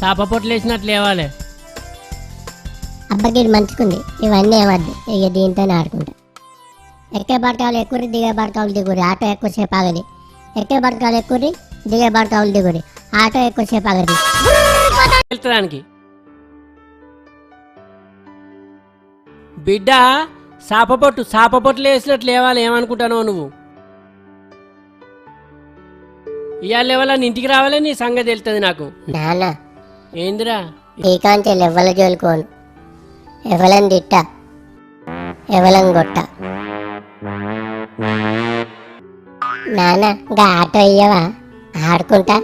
చాప పొట్లు వేసినట్లు లేవాలి. అబ్బకి మంచుకుంది, ఇవన్నీ ఏమద్దు, ఇక దీంతోనే ఆడుకుంటా. ఎక్కే బతకాలు ఎక్కుర్రి, దిగే బతకాలు దిగురి, ఆటో ఎక్కువసేపు ఆగది. ఎక్కే బతకాలు ఎక్కుర్రి, దిగే బతకాలు దిగురి, ఆటో ఎక్కువసేపు ఆగది. వెళ్తానికి బిడ్డ చాప పొట్లు వేసినట్లు లేవాలి. ఏమనుకుంటానో నువ్వు ఇవాళ ఎవరన్నా ఇంటికి రావాలి, నీ సంగతి వెళ్తుంది నాకు. నాన్న ఏందిరా? ఈ కాంచెలు ఎవ్వల జోలుకోను, ఎవలని తిట్ట, ఎవలం కొట్ట. నాన్న గా ఆటో అయ్యవా, ఆడుకుంటా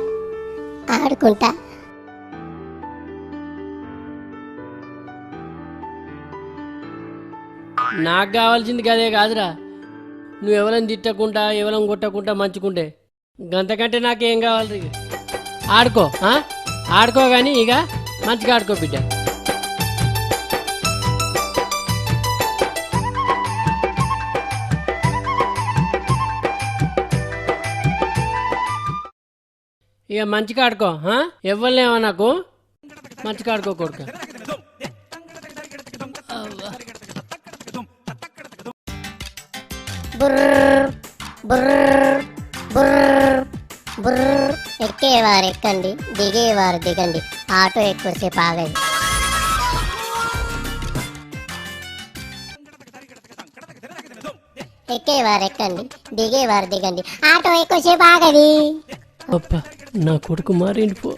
ఆడుకుంటా. నాకు కావాల్సింది గదే కాదురా. నువ్వు ఎవరైనా తిట్టకుండా ఎవరం కొట్టకుండా మంచుకుంటే గంతకంటే నాకేం కావాలి? ఆడుకో ఆడుకో కానీ ఇక మంచిగా ఆడుకో బిడ్డ. ఇక మంచిగా ఆడుకో, ఎవరినేమో నాకు మంచిగా ఆడుకో కొడుక. ఎక్కేవారు ఎక్కండి, దిగేవారు దిగండి, ఆటో ఎక్కువసేపు ఆగదు. ఎక్కేవారు ఎక్కండి, దిగేవారు దిగండి, ఆటో ఎక్కువసేపు ఆగది. నా కొడుకు మారిండిపో.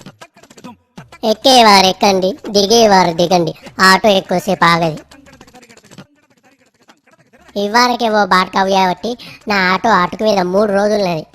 ఎక్కేవారు ఎక్కండి, దిగేవారు దిగండి, ఆటో ఎక్కువసేపు ఆగది. ఇవ్వారకే ఓ బాటకావు కాబట్టి నా ఆటో అటుకు మీద 3 రోజులున్నది.